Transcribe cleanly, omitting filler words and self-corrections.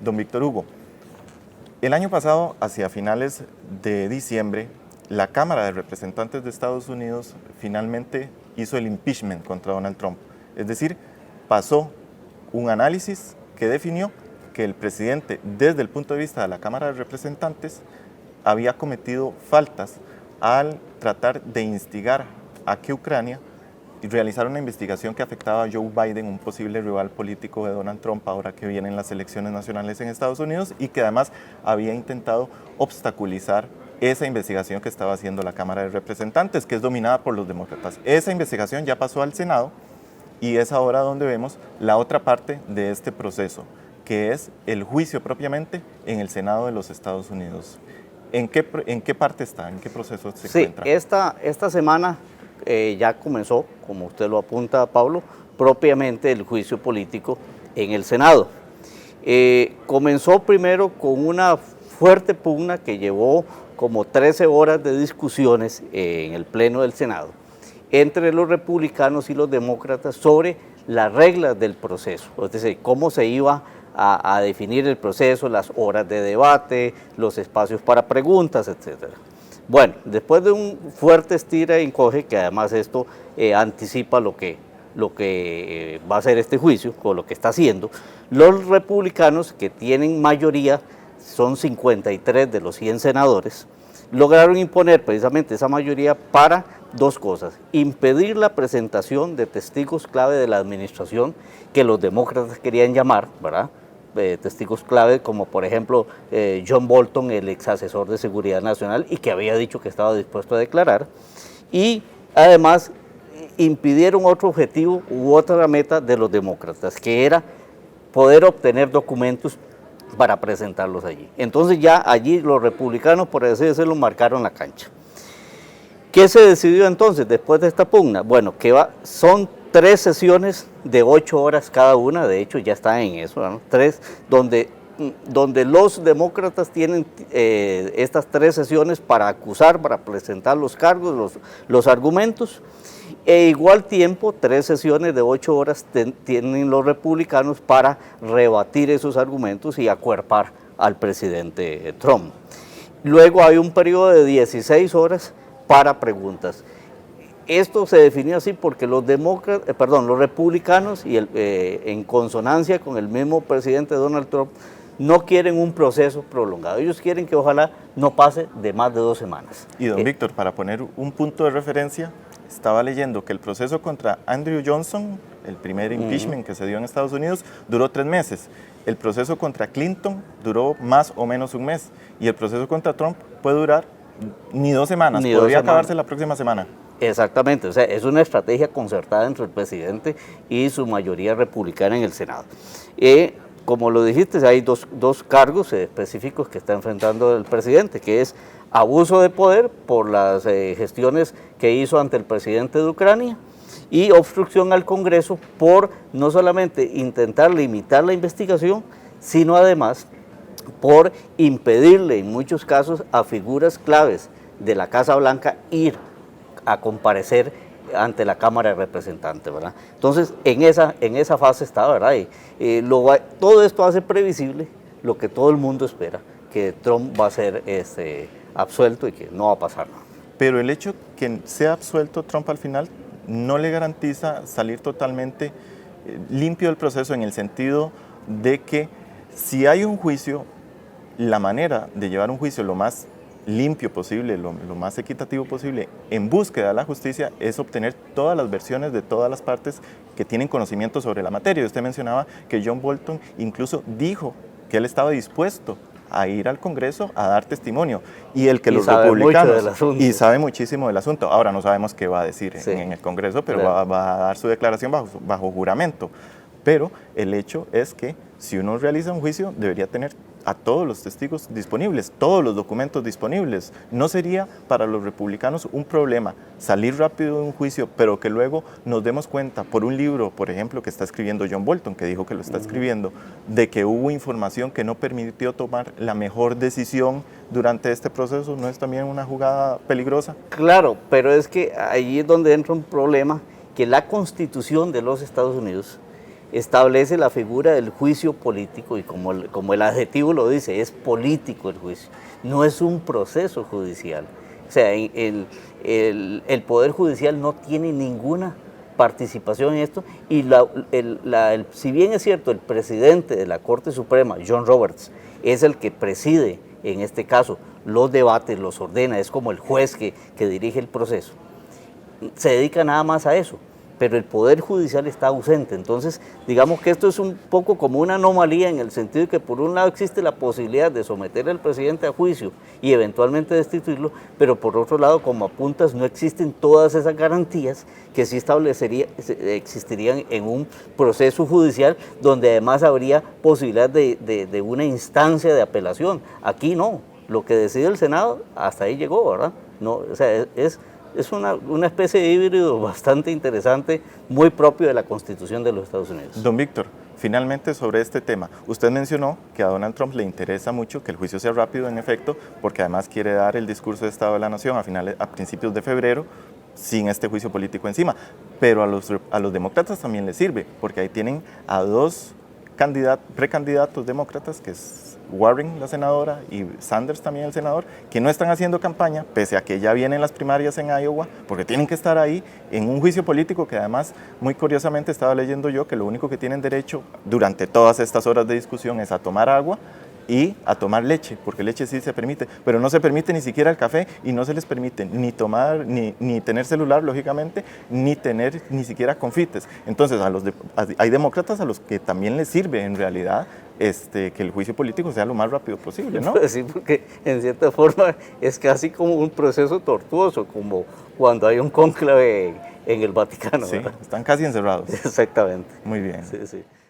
Don Víctor Hugo, el año pasado, hacia finales de diciembre, la Cámara de Representantes de Estados Unidos finalmente hizo el impeachment contra Donald Trump. Es decir, pasó un análisis que definió que el presidente, desde el punto de vista de la Cámara de Representantes, había cometido faltas al tratar de instigar a que Ucrania realizara una investigación que afectaba a Joe Biden, un posible rival político de Donald Trump ahora que vienen las elecciones nacionales en Estados Unidos, y que además había intentado obstaculizar esa investigación que estaba haciendo la Cámara de Representantes, que es dominada por los demócratas. Esa investigación ya pasó al Senado y es ahora donde vemos la otra parte de este proceso, que es el juicio propiamente en el Senado de los Estados Unidos. ¿En qué parte está? ¿En qué proceso se encuentra? Esta semana ya comenzó, como usted lo apunta, Pablo, propiamente el juicio político en el Senado. Comenzó primero con una fuerte pugna que llevó como 13 horas de discusiones en el Pleno del Senado entre los republicanos y los demócratas sobre las reglas del proceso, es decir, cómo se iba a definir el proceso, las horas de debate, los espacios para preguntas, etcétera. Bueno, después de un fuerte estira y encoge, que además esto anticipa lo que va a ser este juicio, o lo que está haciendo, los republicanos, que tienen mayoría, son 53 de los 100 senadores, lograron imponer precisamente esa mayoría para dos cosas: impedir la presentación de testigos clave de la administración que los demócratas querían llamar, ¿verdad? Testigos clave como por ejemplo John Bolton, el ex asesor de seguridad nacional, y que había dicho que estaba dispuesto a declarar, y además impidieron otro objetivo u otra meta de los demócratas, que era poder obtener documentos para presentarlos allí. Entonces ya allí los republicanos, por así decirlo, marcaron la cancha. ¿Qué se decidió entonces después de esta pugna? Bueno, son 3 sesiones de 8 horas cada una, de hecho ya está en eso, ¿no? 3, donde los demócratas tienen estas 3 sesiones para acusar, para presentar los cargos, los argumentos, e igual tiempo, 3 sesiones de 8 horas tienen los republicanos para rebatir esos argumentos y acuerpar al presidente Trump. Luego hay un periodo de 16 horas para preguntas. Esto se definió así porque los republicanos, y en consonancia con el mismo presidente Donald Trump, no quieren un proceso prolongado. Ellos quieren que ojalá no pase de más de 2 semanas. Y don Víctor, para poner un punto de referencia, estaba leyendo que el proceso contra Andrew Johnson, el primer impeachment que se dio en Estados Unidos, duró 3 meses. El proceso contra Clinton duró más o menos un mes. Y el proceso contra Trump puede durar ni 2 semanas, podría acabarse la próxima semana. Exactamente, o sea, es una estrategia concertada entre el presidente y su mayoría republicana en el Senado. Como lo dijiste, hay dos cargos específicos que está enfrentando el presidente, que es abuso de poder por las gestiones que hizo ante el presidente de Ucrania, y obstrucción al Congreso por no solamente intentar limitar la investigación, sino además por impedirle en muchos casos a figuras claves de la Casa Blanca ir a comparecer ante la Cámara de Representantes, ¿verdad? Entonces, en esa fase está, ¿verdad? Todo esto hace previsible lo que todo el mundo espera, que Trump va a ser absuelto y que no va a pasar nada. Pero el hecho que sea absuelto Trump al final no le garantiza salir totalmente limpio del proceso, en el sentido de que si hay un juicio, la manera de llevar un juicio lo más limpio posible, lo más equitativo posible, en búsqueda de la justicia, es obtener todas las versiones de todas las partes que tienen conocimiento sobre la materia. Usted mencionaba que John Bolton incluso dijo que él estaba dispuesto a ir al Congreso a dar testimonio, y el que los republicanos, y sabe muchísimo del asunto. Ahora no sabemos qué va a decir en el Congreso, pero va a dar su declaración bajo juramento. Pero el hecho es que si uno realiza un juicio, debería tener a todos los testigos disponibles, todos los documentos disponibles. No sería para los republicanos un problema salir rápido de un juicio, pero que luego nos demos cuenta por un libro, por ejemplo, que está escribiendo John Bolton, que dijo que lo está escribiendo, de que hubo información que no permitió tomar la mejor decisión durante este proceso. ¿No es también una jugada peligrosa? Claro, pero es que ahí es donde entra un problema, que la Constitución de los Estados Unidos establece la figura del juicio político y como el adjetivo lo dice, es político el juicio, no es un proceso judicial. O sea, el Poder Judicial no tiene ninguna participación en esto y si bien es cierto, el presidente de la Corte Suprema, John Roberts, es el que preside en este caso los debates, los ordena, es como el juez que dirige el proceso, se dedica nada más a eso, pero el Poder Judicial está ausente. Entonces, digamos que esto es un poco como una anomalía en el sentido de que por un lado existe la posibilidad de someter al presidente a juicio y eventualmente destituirlo, pero por otro lado, como apuntas, no existen todas esas garantías que sí existirían en un proceso judicial donde además habría posibilidad de una instancia de apelación. Aquí no, lo que decide el Senado, hasta ahí llegó, ¿verdad? No, o sea, es una especie de híbrido bastante interesante, muy propio de la Constitución de los Estados Unidos. Don Víctor, finalmente sobre este tema, usted mencionó que a Donald Trump le interesa mucho que el juicio sea rápido, en efecto, porque además quiere dar el discurso de Estado de la Nación a principios de febrero, sin este juicio político encima, pero a los demócratas también les sirve, porque ahí tienen a dos precandidatos demócratas, que es Warren, la senadora, y Sanders también, el senador, que no están haciendo campaña, pese a que ya vienen las primarias en Iowa, porque tienen que estar ahí en un juicio político que además, muy curiosamente, estaba leyendo yo que lo único que tienen derecho durante todas estas horas de discusión es a tomar agua y a tomar leche, porque leche sí se permite, pero no se permite ni siquiera el café y no se les permite ni tomar, ni tener celular, lógicamente, ni tener ni siquiera confites. Entonces, hay demócratas a los que también les sirve en realidad que el juicio político sea lo más rápido posible, ¿no? Sí, porque en cierta forma es casi como un proceso tortuoso, como cuando hay un cónclave en el Vaticano, Sí, ¿verdad? están casi encerrados. Exactamente. Muy bien. Sí, sí.